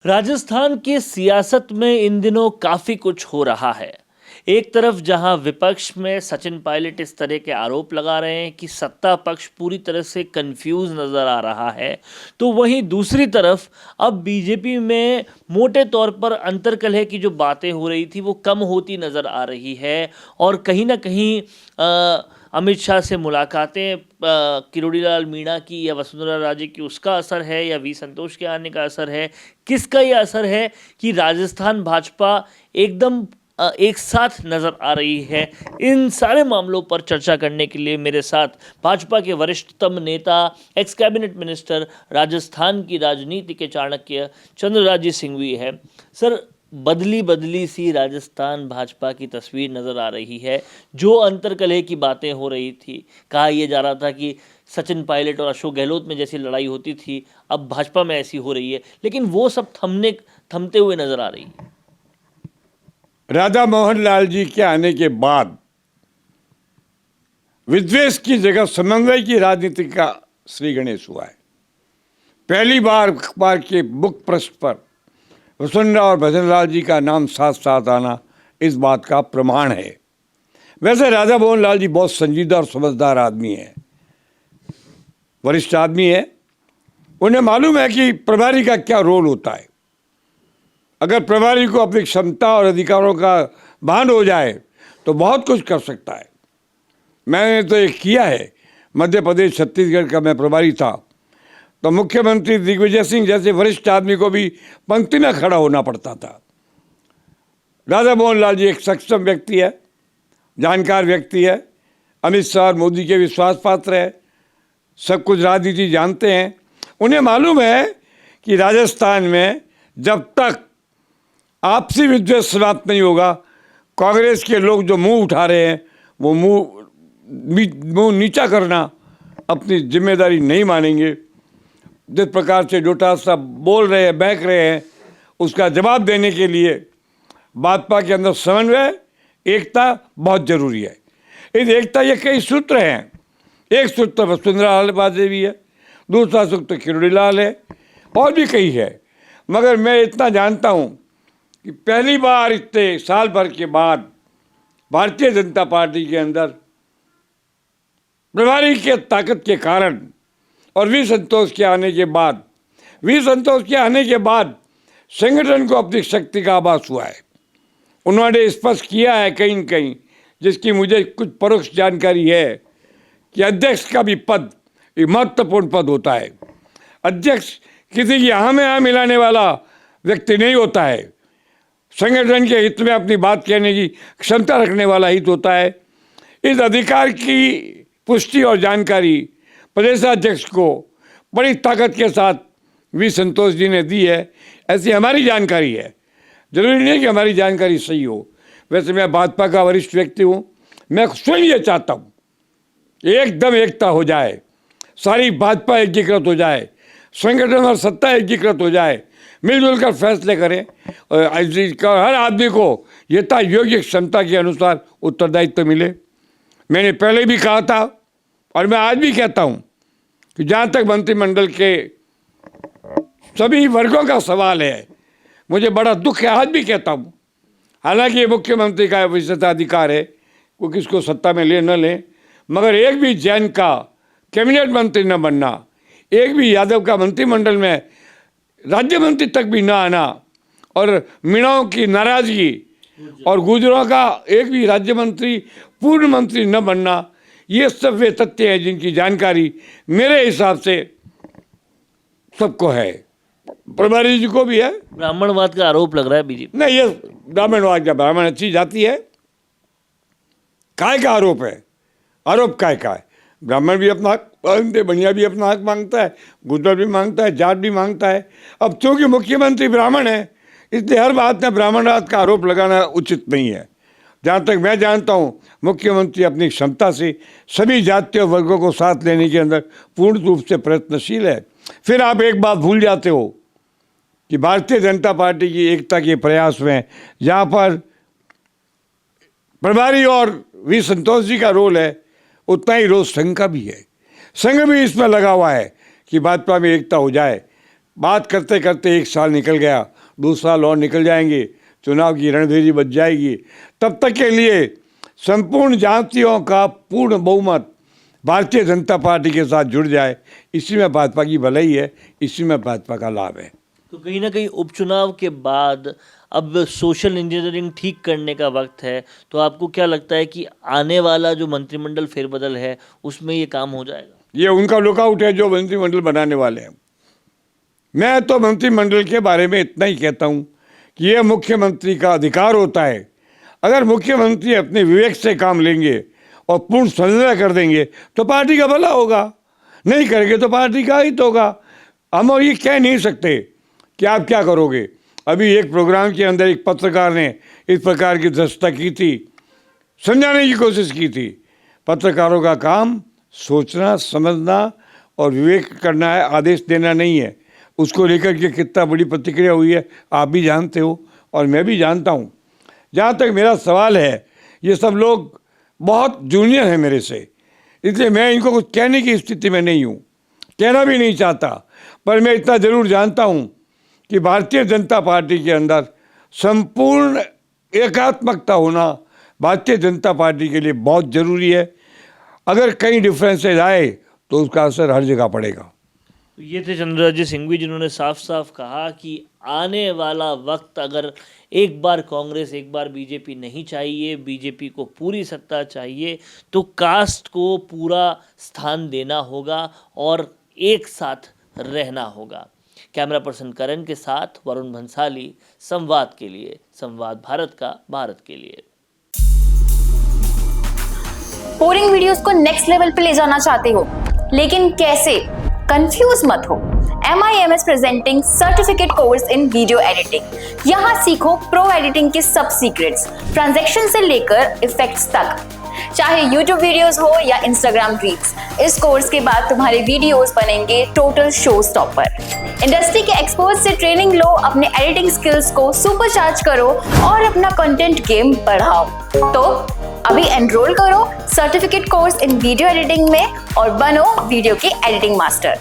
राजस्थान की सियासत में इन दिनों काफी कुछ हो रहा है। एक तरफ जहां विपक्ष में सचिन पायलट इस तरह के आरोप लगा रहे हैं कि सत्ता पक्ष पूरी तरह से कंफ्यूज नजर आ रहा है, तो वहीं दूसरी तरफ अब बीजेपी में मोटे तौर पर अंतर्कलह की जो बातें हो रही थी वो कम होती नजर आ रही है। और कहीं ना कहीं अमित शाह से मुलाकातें, किरोड़ीलाल मीणा की या वसुंधरा राजे की, उसका असर है या वी संतोष के आने का असर है, किसका ये असर है कि राजस्थान भाजपा एकदम एक साथ नजर आ रही है। इन सारे मामलों पर चर्चा करने के लिए मेरे साथ भाजपा के वरिष्ठतम नेता, एक्स कैबिनेट मिनिस्टर, राजस्थान की राजनीति के चाणक्य चंद्रराजी सिंघवी है। सर, बदली बदली सी राजस्थान भाजपा की तस्वीर नज़र आ रही है। जो अंतर्कलह की बातें हो रही थी, कहा यह जा रहा था कि सचिन पायलट और अशोक गहलोत में जैसी लड़ाई होती थी अब भाजपा में ऐसी हो रही है, लेकिन वो सब थमते हुए नजर आ रही है। राधा मोहन लाल जी के आने के बाद विद्वेष की जगह समन्वय की राजनीति का श्री गणेश हुआ है। पहली बार अखबार के मुख्य पृष्ठ पर वसुंधरा और भजनलाल जी का नाम साथ साथ आना इस बात का प्रमाण है। वैसे राधा मोहन लाल जी बहुत संजीदा और समझदार आदमी है, वरिष्ठ आदमी है। उन्हें मालूम है कि प्रभारी का क्या रोल होता है। अगर प्रभारी को अपनी क्षमता और अधिकारों का भान हो जाए तो बहुत कुछ कर सकता है। मैंने तो एक किया है। मध्य प्रदेश, छत्तीसगढ़ का मैं प्रभारी था तो मुख्यमंत्री दिग्विजय सिंह जैसे वरिष्ठ आदमी को भी पंक्ति में खड़ा होना पड़ता था। राधा मोहन लाल जी एक सक्षम व्यक्ति है, जानकार व्यक्ति है, अमित शाह और मोदी के विश्वास पात्र है, सब कुछ राजनीति जानते हैं। उन्हें मालूम है कि राजस्थान में जब तक आपसी विद्वेष समाप्त नहीं होगा, कांग्रेस के लोग जो मुंह उठा रहे हैं वो मुंह नीचा करना अपनी जिम्मेदारी नहीं मानेंगे। जिस प्रकार से डोटाल साहब बोल रहे हैं, बहक रहे हैं, उसका जवाब देने के लिए भाजपा के अंदर समन्वय, एकता बहुत जरूरी है। इस एकता ये कई सूत्र हैं। एक सूत्र वसुंधरा राजे भी है, दूसरा सूत्र किरोड़ीलाल है, और भी कई है। मगर मैं इतना जानता हूँ कि पहली बार इतने साल भर के बाद भारतीय जनता पार्टी के अंदर प्रभारी के ताकत के कारण और वी संतोष के आने के बाद संगठन को अपनी शक्ति का आभास हुआ है। उन्होंने स्पष्ट किया है कहीं न कहीं, जिसकी मुझे कुछ परोक्ष जानकारी है, कि अध्यक्ष का भी पद एक महत्वपूर्ण पद होता है। अध्यक्ष किसी की हाँ में हाँ मिलाने वाला व्यक्ति नहीं होता है। संगठन के हित में अपनी बात कहने की क्षमता रखने वाला हित होता है। इस अधिकार की पुष्टि और जानकारी प्रदेशाध्यक्ष को बड़ी ताकत के साथ वी संतोष जी ने दी है, ऐसी हमारी जानकारी है। जरूरी नहीं कि हमारी जानकारी सही हो। वैसे मैं भाजपा का वरिष्ठ व्यक्ति हूँ, मैं स्वयं ये चाहता हूँ एकदम एकता हो जाए, सारी भाजपा एकीकृत हो जाए, संगठन और सत्ता एकीकृत हो जाए, मिलजुल कर फैसले करें और हर आदमी को यथा योग्य क्षमता के अनुसार उत्तरदायित्व मिले। मैंने पहले भी कहा था और मैं आज भी कहता हूं कि जहां तक मंत्रिमंडल के सभी वर्गों का सवाल है, मुझे बड़ा दुख है, आज भी कहता हूं। हालांकि ये मुख्यमंत्री का विशेषाधिकार है, वो किसको सत्ता में ले न ले, मगर एक भी जैन का कैबिनेट मंत्री न बनना, एक भी यादव का मंत्रिमंडल में राज्य मंत्री तक भी न आना, और मीणाओं की नाराजगी और गुजरों का एक भी राज्य मंत्री, पूर्ण मंत्री न बनना, ये सब वे तथ्य हैं जिनकी जानकारी मेरे हिसाब से सबको है, प्रभारी जी को भी है। ब्राह्मणवाद का आरोप लग रहा है बीजेपी। नहीं, ये ब्राह्मणवाद का, ब्राह्मण अच्छी जाति है, काय का आरोप है? आरोप काय का है? ब्राह्मण भी अपना हक मांगते, बनिया भी अपना हक मांगता है, गुर्जर भी मांगता है, जाट भी मांगता है। अब चूंकि मुख्यमंत्री ब्राह्मण है, इसलिए हर बात में ब्राह्मणवाद का आरोप लगाना उचित नहीं है। जहाँ तक मैं जानता हूँ, मुख्यमंत्री अपनी क्षमता से सभी जातीय वर्गों को साथ लेने के अंदर पूर्ण रूप से प्रयत्नशील है। फिर आप एक बात भूल जाते हो कि भारतीय जनता पार्टी की एकता के प्रयास में जहाँ पर प्रभारी और वी संतोष जी का रोल है, उतना ही रोल संघ का भी है। संघ भी इसमें लगा हुआ है कि भाजपा में एकता हो जाए। बात करते करते 1 साल निकल गया, 2 साल और निकल जाएंगे, चुनाव की रणभेरी बच जाएगी। तब तक के लिए संपूर्ण जातियों का पूर्ण बहुमत भारतीय जनता पार्टी के साथ जुड़ जाए, इसी में भाजपा की भलाई है, इसी में भाजपा का लाभ है। तो कहीं ना कहीं उपचुनाव के बाद अब सोशल इंजीनियरिंग ठीक करने का वक्त है, तो आपको क्या लगता है कि आने वाला जो मंत्रिमंडल फेरबदल है उसमें ये काम हो जाएगा? ये उनका लुकआउट है जो मंत्रिमंडल बनाने वाले हैं। मैं तो मंत्रिमंडल के बारे में इतना ही कहता हूँ कि ये मुख्यमंत्री का अधिकार होता है। अगर मुख्यमंत्री अपने विवेक से काम लेंगे और पूर्ण संजय कर देंगे तो पार्टी का भला होगा, नहीं करेंगे तो पार्टी का हित होगा। हम ये कह नहीं सकते कि आप क्या करोगे। अभी एक प्रोग्राम के अंदर एक पत्रकार ने इस प्रकार की दृष्टता की थी, समझाने की कोशिश की थी। पत्रकारों का काम सोचना, समझना और विवेक करना है, आदेश देना नहीं है। उसको लेकर के कितना बड़ी प्रतिक्रिया हुई है आप भी जानते हो और मैं भी जानता हूँ। जहाँ तक मेरा सवाल है, ये सब लोग बहुत जूनियर हैं मेरे से, इसलिए मैं इनको कुछ कहने की स्थिति में नहीं हूँ, कहना भी नहीं चाहता। पर मैं इतना ज़रूर जानता हूँ कि भारतीय जनता पार्टी के अंदर संपूर्ण एकात्मकता होना भारतीय जनता पार्टी के लिए बहुत ज़रूरी है। अगर कहीं डिफरेंसेज आए तो उसका असर हर जगह पड़ेगा। ये थे चंद्रराज्य सिंघवी जिन्होंने साफ साफ कहा कि आने वाला वक्त अगर एक बार कांग्रेस एक बार बीजेपी नहीं चाहिए, बीजेपी को पूरी सत्ता चाहिए, तो कास्ट को पूरा स्थान देना होगा और एक साथ रहना होगा। कैमरा पर्सन करण के साथ वरुण भंसाली, संवाद के लिए, संवाद भारत का, भारत के लिए। बोरिंग वीडियोस को नेक्स्ट लेवल पे ले जाना चाहते हो, लेकिन कैसे? कंफ्यूज मत हो। MIMS presenting certificate course in video editing. यहाँ सीखो प्रो एडिटिंग के सब सीक्रेट्स, ट्रांजैक्शन से लेकर इफेक्ट्स तक, चाहे YouTube वीडियोस हो या Instagram रील्स। इस कोर्स के बाद तुम्हारे वीडियोस बनेंगे टोटल शो स्टॉपर। इंडस्ट्री के एक्सपर्ट से ट्रेनिंग लो, अपने एडिटिंग स्किल्स को सुपरचार्ज करो और अपना कंटेंट गेम बढ़ाओ। तो अभी एनरोल करो certificate course in video editing में और बनो वीडियो की एडिटिंग मास्टर।